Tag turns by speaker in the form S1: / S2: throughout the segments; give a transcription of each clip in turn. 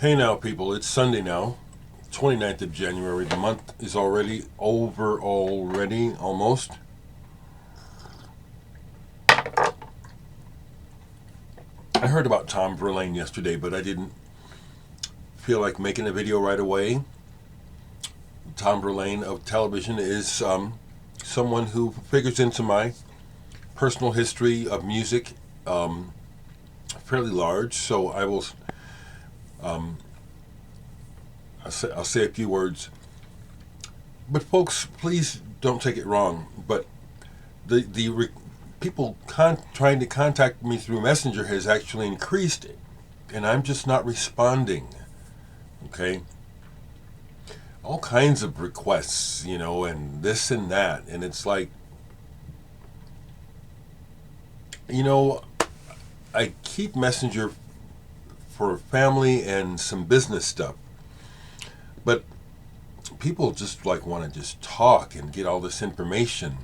S1: Hey now, people, it's Sunday now, 29th of January. The month is already over, almost. I heard about Tom Verlaine yesterday, but I didn't feel like making a video right away. Tom Verlaine of television is someone who figures into my personal history of music fairly large, so um, I'll say a few words. But folks, please don't take it wrong. But the people trying to contact me through Messenger has actually increased, and I'm just not responding. Okay, all kinds of requests, and this and that, and it's like, you know, I keep Messenger for family and some business stuff, but people just like want to just talk and get all this information.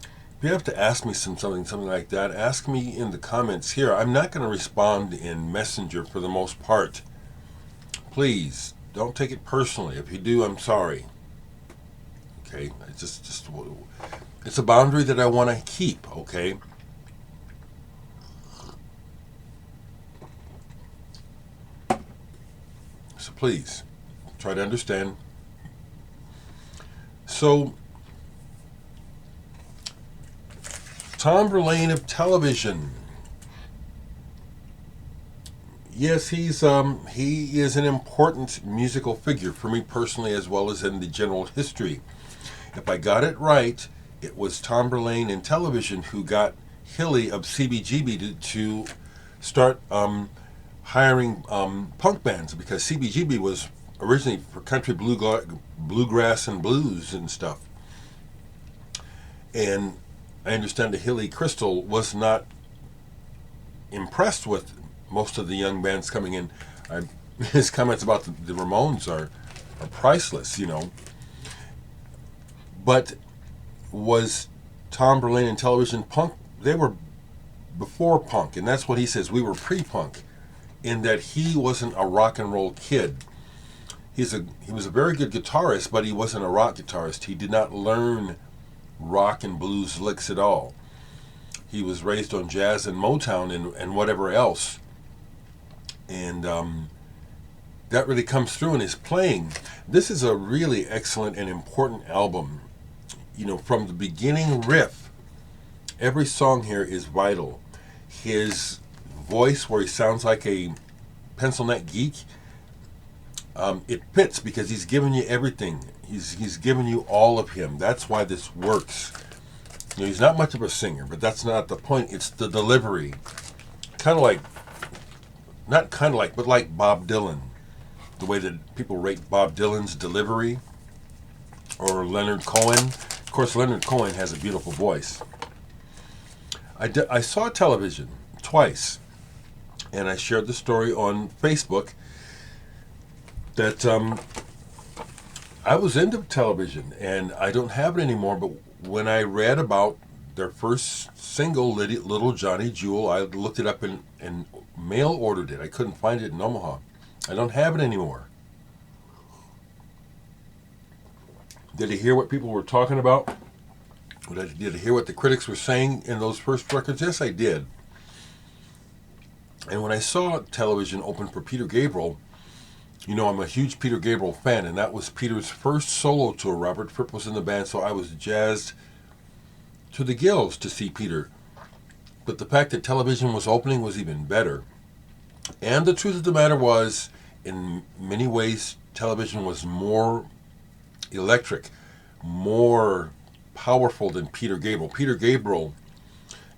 S1: If you have to ask me something like that, ask me in the comments here. I'm not going to respond in Messenger for the most part. Please don't take it personally. If you do, I'm sorry. Okay, it's a boundary that I want to keep. Okay. So please try to understand. So Tom Verlaine of television. Yes, he is an important musical figure for me personally, as well as in the general history. If I got it right, it was Tom Verlaine in television who got Hilly of CBGB to start hiring punk bands, because CBGB was originally for country bluegrass and blues and stuff. And I understand that Hilly Crystal was not impressed with most of the young bands coming in. His comments about the Ramones are priceless, But was Tom Verlaine in television punk? They were before punk, and that's what he says. We were pre-punk, in that he wasn't a rock and roll kid. He was a very good guitarist, but he wasn't a rock guitarist. He did not learn rock and blues licks at all. He was raised on jazz and Motown and whatever else. And that really comes through in his playing. This is a really excellent and important album. From the beginning riff, every song here is vital. His voice, where he sounds like a pencil neck geek, it fits because he's given you everything. He's given you all of him. That's why this works. He's not much of a singer, but that's not the point. It's the delivery. But like Bob Dylan. The way that people rate Bob Dylan's delivery. Or Leonard Cohen. Of course, Leonard Cohen has a beautiful voice. I saw television twice, and I shared the story on Facebook that I was into television, and I don't have it anymore, but when I read about their first single, Little Johnny Jewel, I looked it up and mail ordered it. I couldn't find it in Omaha. I don't have it anymore. Did you hear what people were talking about? Did you hear what the critics were saying in those first records? Yes, I did. And when I saw television open for Peter Gabriel, I'm a huge Peter Gabriel fan, and that was Peter's first solo tour. Robert Fripp was in the band, so I was jazzed to the gills to see Peter. But the fact that television was opening was even better. And the truth of the matter was, in many ways, television was more electric, more powerful than Peter Gabriel. Peter Gabriel,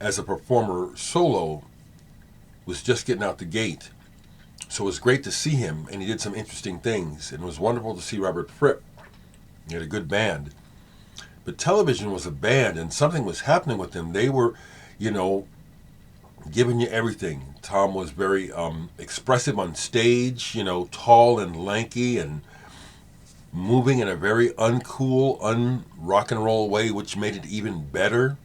S1: as a performer solo, was just getting out the gate. So it was great to see him, and he did some interesting things. And it was wonderful to see Robert Fripp. He had a good band. But television was a band, and something was happening with them. They were, giving you everything. Tom was very expressive on stage, tall and lanky and moving in a very uncool, un-rock and roll way, which made it even better.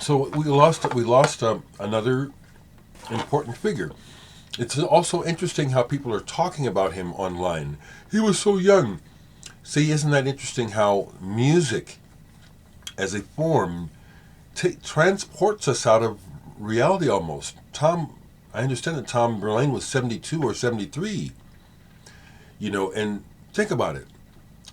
S1: So we lost another important figure. It's also interesting how people are talking about him online. He was so young. See, isn't that interesting how music as a form transports us out of reality almost? I understand that Tom Verlaine was 72 or 73, and think about it.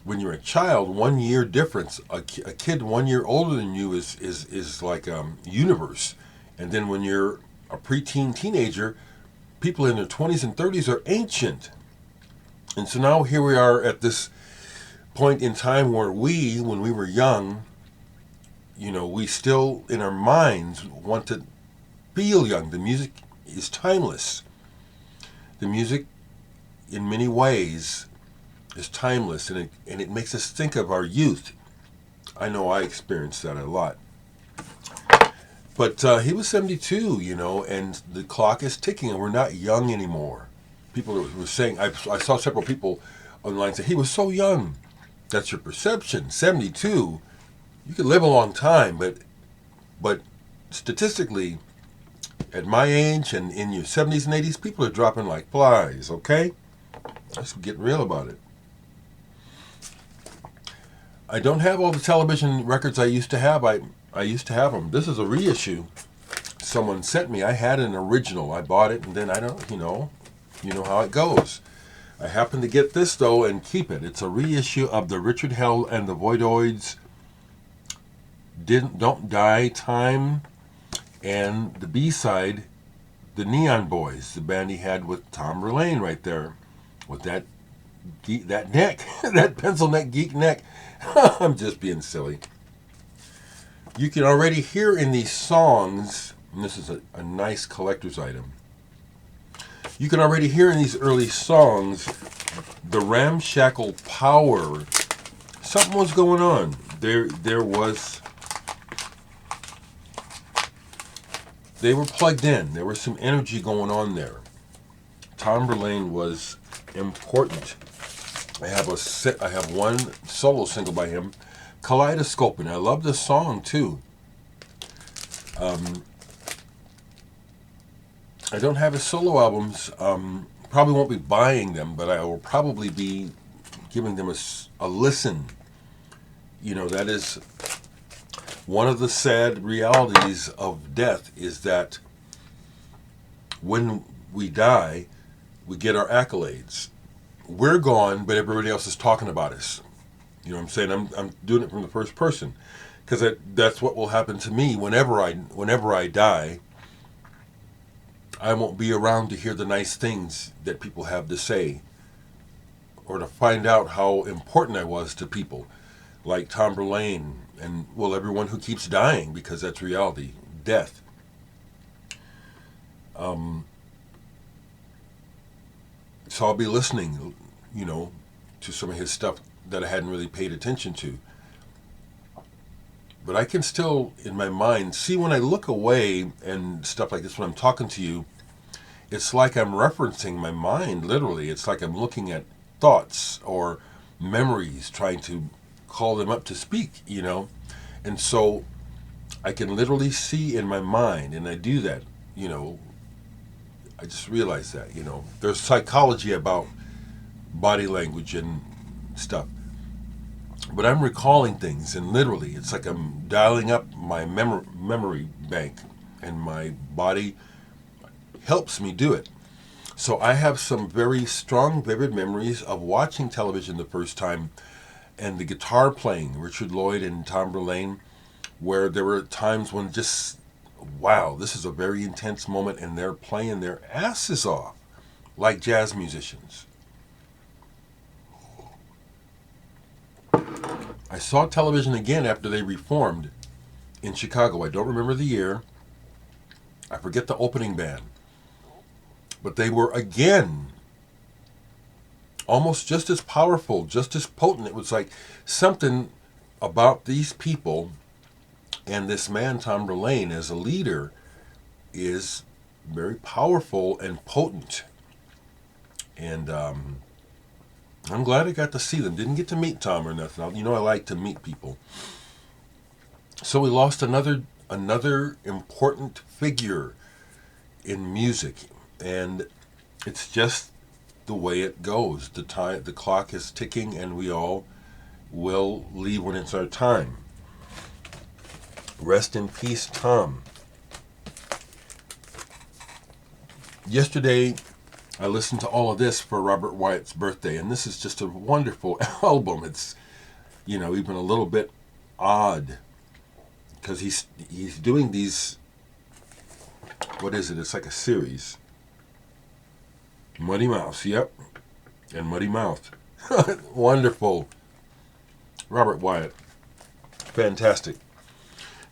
S1: When you're a child, 1 year difference, a kid 1 year older than you is like a universe. And then when you're a preteen teenager, people in their 20s and 30s are ancient. And so now here we are at this point in time where when we were young, we still, in our minds, want to feel young. The music is timeless. The music, in many ways, is timeless, and it makes us think of our youth. I know I experienced that a lot. But he was 72, and the clock is ticking, and we're not young anymore. People were saying, I saw several people online say, he was so young. That's your perception. 72, you could live a long time, but statistically, at my age and in your 70s and 80s, people are dropping like flies, okay? Let's get real about it. I don't have all the television records I used to have. I used to have them. This is a reissue someone sent me. I had an original. I bought it, and then I don't, you know how it goes. I happen to get this, though, and keep it. It's a reissue of the Richard Hell and the Voidoids Don't Die Time, and the B-side, the Neon Boys, the band he had with Tom Verlaine right there, with that neck, that pencil neck geek neck. I'm just being silly. You can already hear in these songs, and this is a nice collector's item, you can already hear in these early songs the ramshackle power. Something was going on. They were plugged in. There was some energy going on there. Tom Verlaine was important. I have one solo single by him, Kaleidoscope, and I love this song too. I don't have his solo albums. Probably won't be buying them, but I will probably be giving them a listen. That is one of the sad realities of death, is that when we die, we get our accolades. We're gone, but everybody else is talking about us. You know what I'm saying? I'm doing it from the first person, because that's what will happen to me whenever I die. I won't be around to hear the nice things that people have to say, or to find out how important I was to people, like Tom Verlaine, and everyone who keeps dying, because that's reality, death. So I'll be listening, to some of his stuff that I hadn't really paid attention to. But I can still, in my mind, see when I look away and stuff like this, when I'm talking to you, it's like I'm referencing my mind, literally. It's like I'm looking at thoughts or memories, trying to call them up to speak, And so I can literally see in my mind, and I do that, I just realized that, There's psychology about body language and stuff. But I'm recalling things, and literally, it's like I'm dialing up my memory bank, and my body helps me do it. So I have some very strong, vivid memories of watching television the first time, and the guitar playing, Richard Lloyd and Tom Verlaine, where there were times when just, wow, this is a very intense moment, and they're playing their asses off like jazz musicians. I saw television again after they reformed in Chicago. I don't remember the year. I forget the opening band. But they were again almost just as powerful, just as potent. It was like something about these people and this man, Tom Verlaine, as a leader, is very powerful and potent. And I'm glad I got to see them. Didn't get to meet Tom or nothing. I like to meet people. So we lost another another important figure in music, and it's just the way it goes. The clock is ticking, and we all will leave when it's our time. Rest in peace, Tom. Yesterday, I listened to all of this for Robert Wyatt's birthday, and this is just a wonderful album. It's, even a little bit odd because he's doing these. What is it? It's like a series. Muddy Mouse, yep, and Muddy Mouth. Wonderful. Robert Wyatt, fantastic.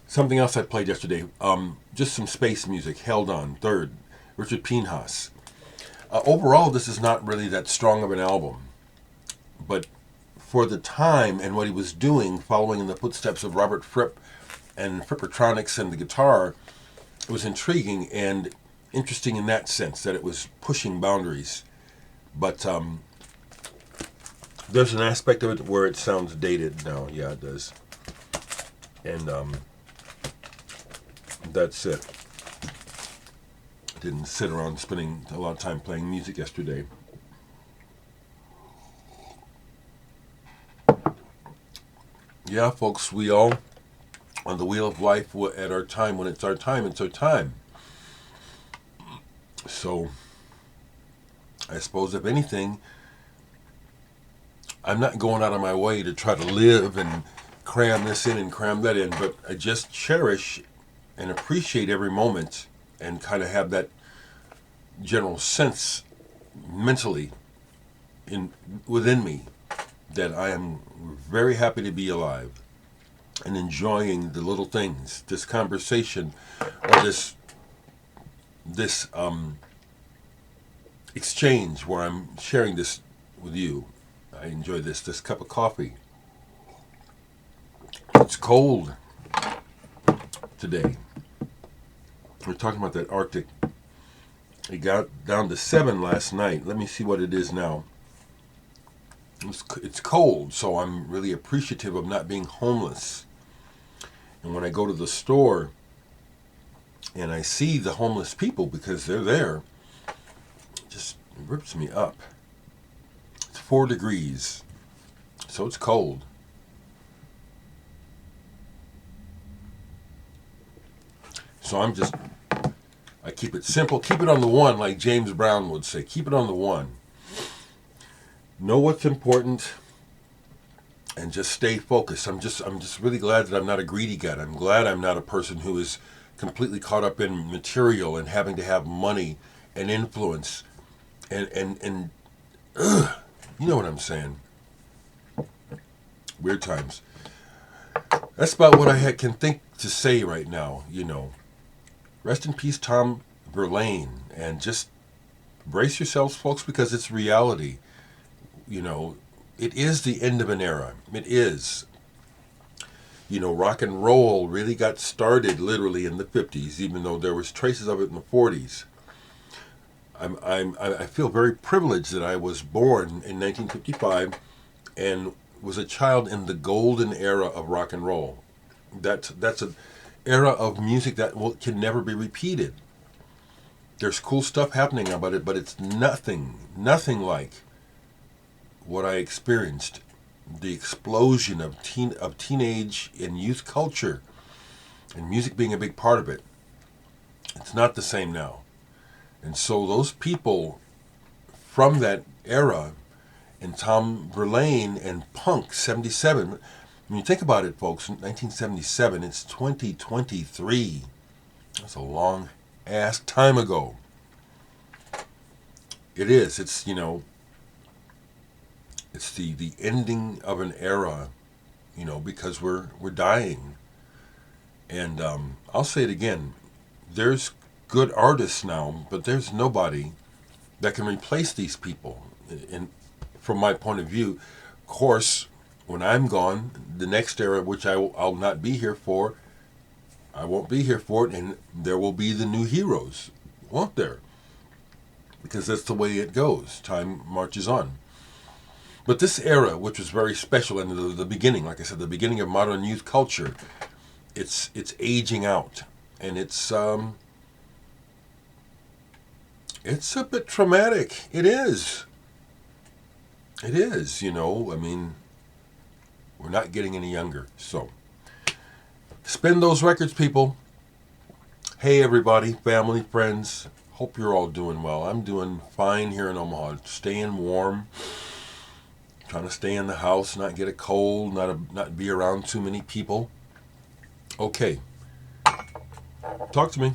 S1: Something else I played yesterday, just some space music. Held On, Third, Richard Pinhas. Overall, this is not really that strong of an album, but for the time and what he was doing, following in the footsteps of Robert Fripp and Frippertronics and the guitar, it was intriguing and interesting in that sense, that it was pushing boundaries. But there's an aspect of it where it sounds dated now. Yeah, it does. And that's it. Didn't sit around spending a lot of time playing music yesterday. Yeah, folks, we all, on the wheel of life, at our time, when it's our time, it's our time. So, I suppose, if anything, I'm not going out of my way to try to live and cram this in and cram that in, but I just cherish and appreciate every moment and kind of have that general sense mentally within me that I am very happy to be alive and enjoying the little things, this conversation or this exchange where I'm sharing this with you. I enjoy this cup of coffee. It's cold today. We're talking about that Arctic. It got down to 7 last night. Let me see what it is now. It's cold, so I'm really appreciative of not being homeless. And when I go to the store and I see the homeless people, because they're there, it just rips me up. It's 4 degrees, so it's cold. So I keep it simple. Keep it on the one, like James Brown would say. Keep it on the one. Know what's important and just stay focused. I'm just really glad that I'm not a greedy guy. I'm glad I'm not a person who is completely caught up in material and having to have money and influence and you know what I'm saying. Weird times. That's about what I can think to say right now, Rest in peace, Tom Verlaine, and just brace yourselves, folks, because it's reality. It is the end of an era. It is. Rock and roll really got started literally in the 50s, even though there was traces of it in the 40s. I feel very privileged that I was born in 1955 and was a child in the golden era of rock and roll. That's an era of music that can never be repeated. There's cool stuff happening about it, but it's nothing like what I experienced. The explosion of teenage and youth culture, and music being a big part of it. It's not the same now. And so those people from that era, and Tom Verlaine and punk, 77, when you think about it, folks, 1977, it's 2023. That's a long ass time ago. It is. It's the ending of an era, because we're dying. And I'll say it again. There's good artists now, but there's nobody that can replace these people. And from my point of view, of course, when I'm gone, the next era, which I'll not be here for, I won't be here for it, and there will be the new heroes, won't there? Because that's the way it goes. Time marches on. But this era, which was very special, and the beginning, like I said, the beginning of modern youth culture, it's aging out, and it's a bit traumatic. It is. It is. You know, I mean, we're not getting any younger, so spin those records, people. Hey, everybody, family, friends. Hope you're all doing well. I'm doing fine here in Omaha. Staying warm. Trying to stay in the house, not get a cold, not be around too many people. Okay. Talk to me.